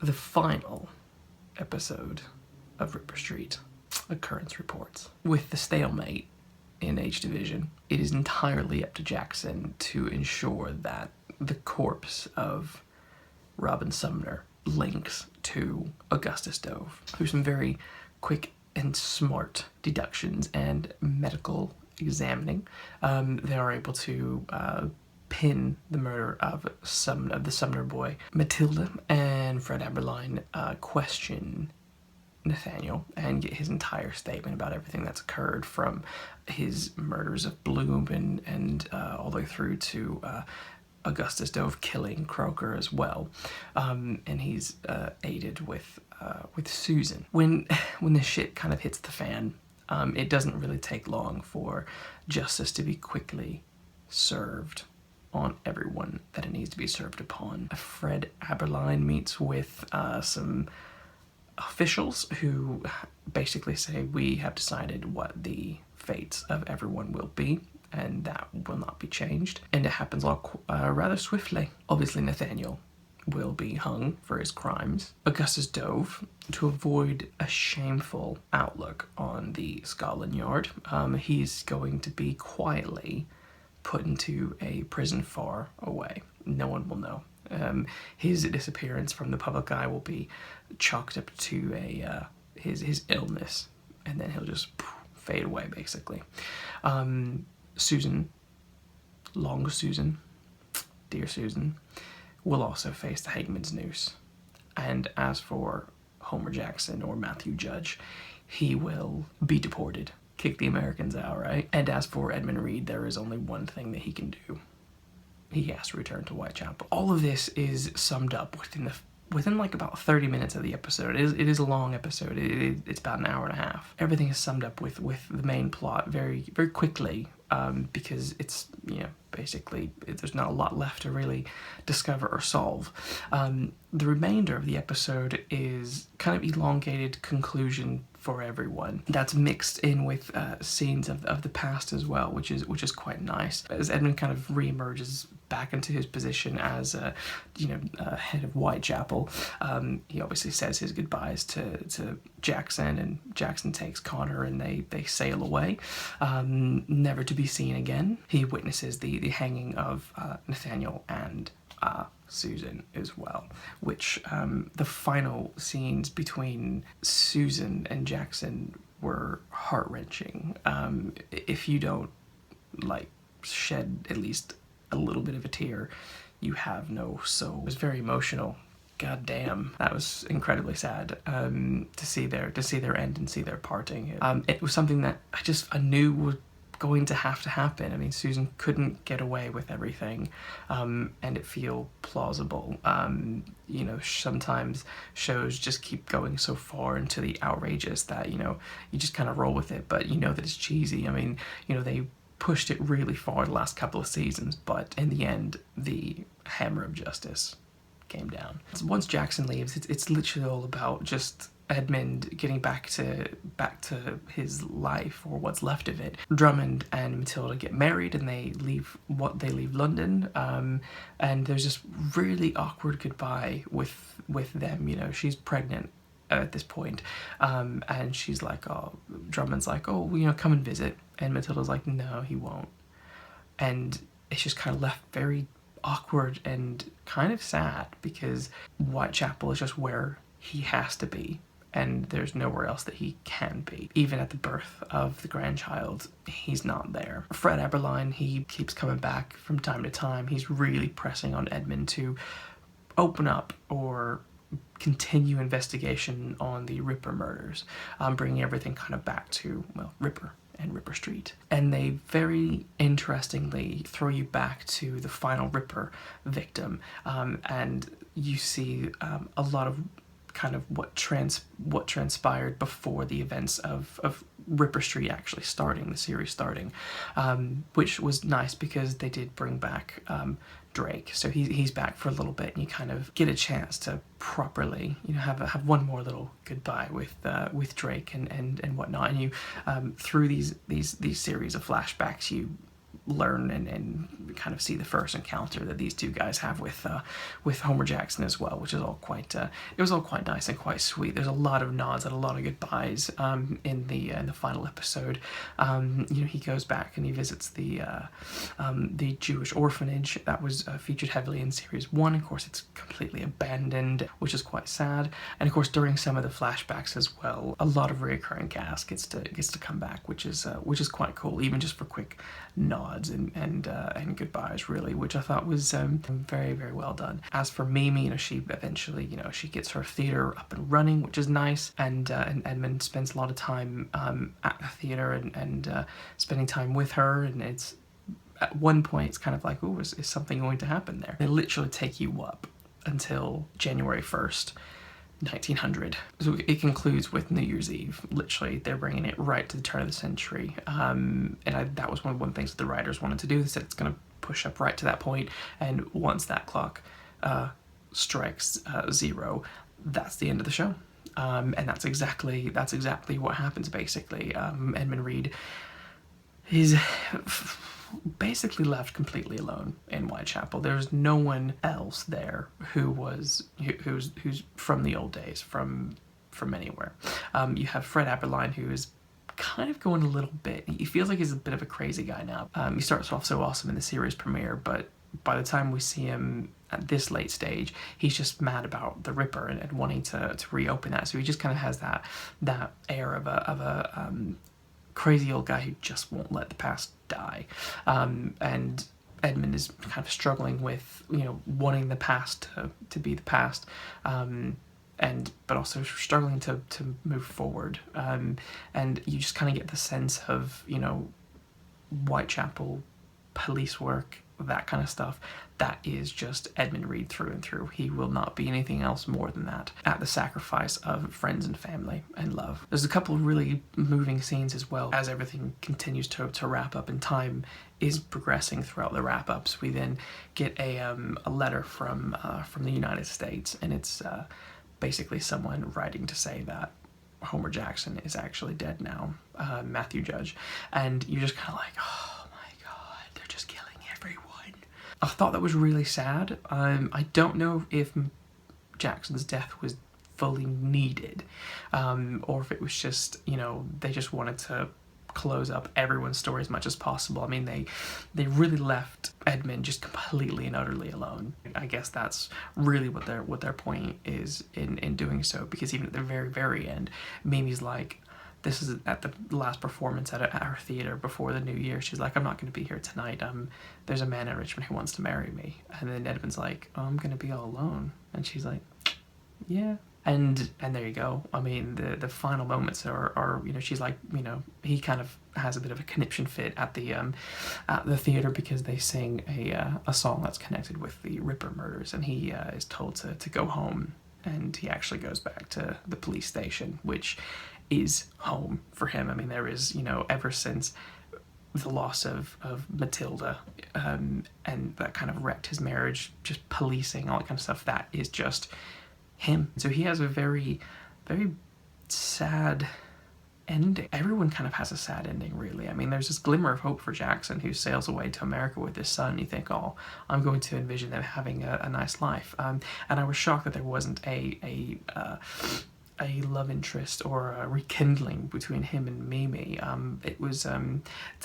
The final episode of Ripper Street, Occurrence reports. With the stalemate in H Division, it is entirely up to Jackson to ensure that the corpse of Robin Sumner links to Augustus Dove. Through some very quick and smart deductions and medical examining, they are able to pin the murder of the Sumner boy. Matilda and Fred Eberline question Nathaniel and get his entire statement about everything that's occurred, from his murders of Bloom and all the way through to Augustus Dove killing Croker as well, and he's aided with Susan. When this shit kind of hits the fan, it doesn't really take long for justice to be quickly served on everyone that it needs to be served upon. Fred Eberline meets with some officials who basically say, we have decided what the fates of everyone will be, and that will not be changed. And it happens all rather swiftly. Obviously Nathaniel will be hung for his crimes. Augustus Dove, to avoid a shameful outlook on the Scotland Yard, he's going to be quietly put into a prison far away. No one will know. His disappearance from the public eye will be chalked up to his illness, and then he'll just fade away, basically. Susan, long Susan, dear Susan, will also face the hangman's noose. And as for Homer Jackson or Matthew Judge, he will be deported. Kick the Americans out, right? And as for Edmund Reid, there is only one thing that he can do. He has to return to Whitechapel. All of this is summed up within like about 30 minutes of the episode. It is a long episode. It's about an hour and a half. Everything is summed up with the main plot very, very quickly, because it's, you know, basically there's not a lot left to really discover or solve. The remainder of the episode is kind of elongated conclusion for everyone. That's mixed in with scenes of the past as well, which is quite nice. As Edmund kind of reemerges back into his position as head of Whitechapel, he obviously says his goodbyes to Jackson, and Jackson takes Connor and they sail away, never to be seen again. He witnesses the hanging of Nathaniel and Susan as well, which the final scenes between Susan and Jackson were heart-wrenching. If you don't shed at least a little bit of a tear, you have no soul. It was very emotional. God damn, that was incredibly sad to see their end and see their parting. It was something that I knew was going to happen. I mean, Susan couldn't get away with everything, and it feel plausible. Sometimes shows just keep going so far into the outrageous that, you just kind of roll with it, but that it's cheesy. I mean, they pushed it really far the last couple of seasons, but in the end, the hammer of justice came down. Once Jackson leaves, it's literally all about just Edmund getting back to his life, or what's left of it. Drummond and Matilda get married and they leave London, and there's this really awkward goodbye with them. She's pregnant at this point, and she's like, Drummond's like, come and visit, and Matilda's like, no, he won't. And it's just kind of left very awkward and kind of sad, because Whitechapel is just where he has to be, and there's nowhere else that he can be. Even at the birth of the grandchild, he's not there. Fred Eberline, he keeps coming back from time to time. He's really pressing on Edmund to open up or continue investigation on the Ripper murders, bringing everything kind of back to, Ripper and Ripper Street. And they very interestingly throw you back to the final Ripper victim, and you see a lot of kind of what transpired before the events of Ripper Street actually starting, the series starting, which was nice because they did bring back Drake. So he's back for a little bit, and you kind of get a chance to properly, have one more little goodbye with Drake and whatnot. And you through these series of flashbacks, you learn and kind of see the first encounter that these two guys have with Homer Jackson as well, which is all quite it was all quite nice and quite sweet. There's a lot of nods and a lot of goodbyes in the final episode. You know, he goes back and he visits the Jewish orphanage that was featured heavily in series 1. Of course, it's completely abandoned, which is quite sad. And of course, during some of the flashbacks as well, a lot of recurring cast gets to come back, which is quite cool, even just for quick nods and goodbyes, really, which I thought was very, very well done. As for Mimi, you know, she eventually, you know, she gets her theater up and running, which is nice, and Edmund spends a lot of time at the theater and spending time with her, and it's at one point it's kind of like, oh, is something going to happen there? They literally take you up until January 1st, 1900. So it concludes with New Year's Eve. Literally, they're bringing it right to the turn of the century. That was one of the things that the writers wanted to do. They said it's going to push up right to that point, and once that clock strikes 0, that's the end of the show. And that's exactly what happens, basically. Edmund Reid is basically left completely alone in Whitechapel. There's no one else there who's from the old days, from anywhere. You have Fred Aberline, who is kind of going a little bit, he feels like he's a bit of a crazy guy now. He starts off so awesome in the series premiere, but by the time we see him at this late stage, he's just mad about the Ripper and wanting to reopen that. So he just kind of has that air of a crazy old guy who just won't let the past die. And Edmund is kind of struggling with, you know, wanting the past to be the past, but also struggling to move forward. And you just kind of get the sense of, you know, Whitechapel police work, that kind of stuff. That is just Edmund Reid through and through. He will not be anything else more than that, at the sacrifice of friends and family and love. There's a couple of really moving scenes as well. As everything continues to wrap up and time is progressing throughout the wrap-ups, we then get a letter from the United States, and it's basically someone writing to say that Homer Jackson is actually dead now, Matthew Judge, and you're just kind of like, oh my god, they're just killing everyone. I thought that was really sad. I don't know if Jackson's death was fully needed, or if it was just, you know, they just wanted to close up everyone's story as much as possible. I mean, they really left Edmund just completely and utterly alone. I guess that's really what their point is in doing so, because even at the very, very end, Mimi's like, this is at the last performance at our theater before the new year. She's like, I'm not going to be here tonight. There's a man in Richmond who wants to marry me. And then Edmund's like, oh, I'm going to be all alone. And she's like, yeah. And there you go. I mean, the final moments are, you know, she's like, you know, he kind of has a bit of a conniption fit at the theater because they sing a song that's connected with the Ripper murders, and he is told to go home, and he actually goes back to the police station, which is home for him. I mean, there is, you know, ever since the loss of Matilda, and that kind of wrecked his marriage, just policing, all that kind of stuff, that is just him. So he has a very, very sad ending. Everyone kind of has a sad ending, really. I mean, there's this glimmer of hope for Jackson, who sails away to America with his son. You think, oh, I'm going to envision them having a nice life. And I was shocked that there wasn't a love interest or a rekindling between him and Mimi. It's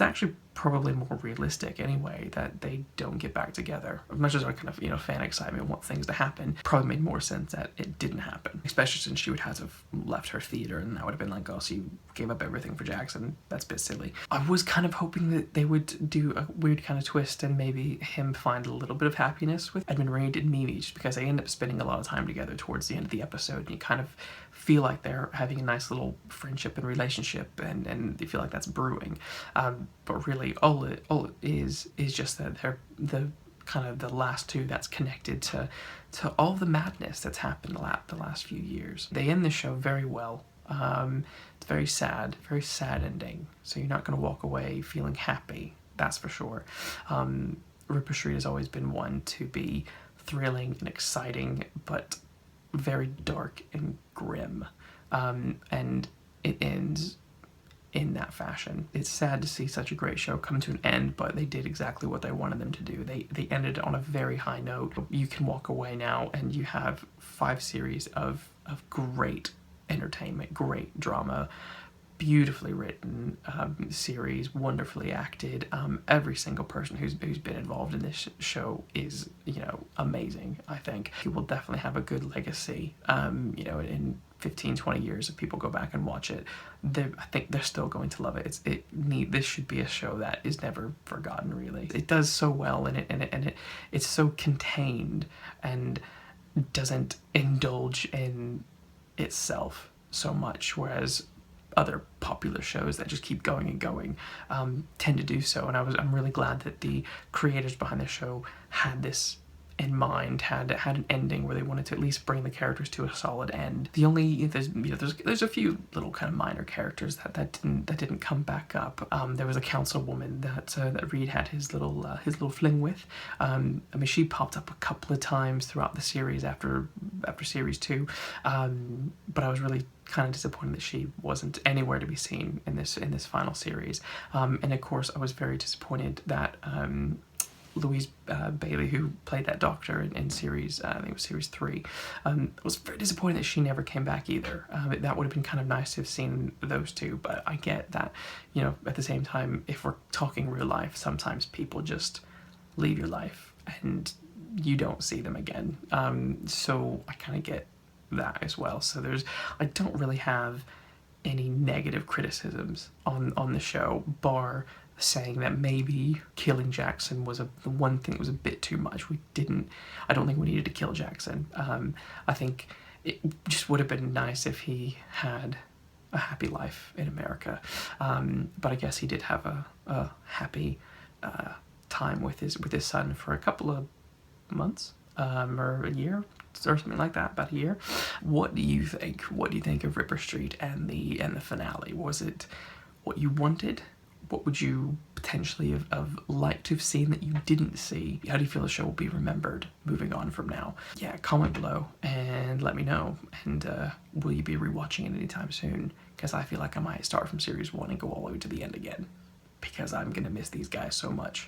actually probably more realistic anyway that they don't get back together. As much as I kind of, you know, fan excitement, want things to happen, probably made more sense that it didn't happen, especially since she would have to have left her theater, and that would have been like, oh, so you gave up everything for Jackson. That's a bit silly. I was kind of hoping that they would do a weird kind of twist and maybe him find a little bit of happiness with Edmund Reid and Mimi, just because they end up spending a lot of time together towards the end of the episode, and you kind of feel like they're having a nice little friendship and relationship, and you feel like that's brewing. But really, all it is just that they're the kind of the last two that's connected to all the madness that's happened the last few years. They end the show very well. It's very sad ending. So you're not going to walk away feeling happy, that's for sure. Ripper Street has always been one to be thrilling and exciting, but very dark and grim. And it ends in that fashion. It's sad to see such a great show come to an end, but they did exactly what they wanted them to do. They ended on a very high note. You can walk away now and you have 5 series of great entertainment, great drama, beautifully written series, wonderfully acted. Every single person who's been involved in this show is, you know, amazing. I think it will definitely have a good legacy. You know, in 15-20 years, if people go back and watch it, I think they're still going to love it. This should be a show that is never forgotten. Really, it does so well, and it's so contained and doesn't indulge in itself so much, whereas other popular shows that just keep going and going tend to do so. And I'm really glad that the creators behind the show had this in mind, had an ending where they wanted to at least bring the characters to a solid end. The only there's a few little kind of minor characters that didn't come back up. There was a councilwoman that Reid had his little fling with. I mean, she popped up a couple of times throughout the series after series 2, but I was really kind of disappointed that she wasn't anywhere to be seen in this final series. And of course, I was very disappointed that Louise Bailey, who played that doctor in series, I think it was series 3, I was very disappointed that she never came back either. That would have been kind of nice to have seen those two, but I get that, you know, at the same time, if we're talking real life, sometimes people just leave your life and you don't see them again. So I kind of get that as well. So I don't really have any negative criticisms on the show, bar saying that maybe killing Jackson was the one thing that was a bit too much. I don't think we needed to kill Jackson. I think it just would have been nice if he had a happy life in America. But I guess he did have a happy time with his son for a couple of months, or a year, or something like that, about a year. What do you think? What do you think of Ripper Street and the finale? Was it what you wanted? What would you potentially have liked to have seen that you didn't see? How do you feel the show will be remembered moving on from now? Yeah, comment below and let me know. And will you be rewatching it anytime soon? Because I feel like I might start from series 1 and go all the way to the end again, because I'm gonna miss these guys so much.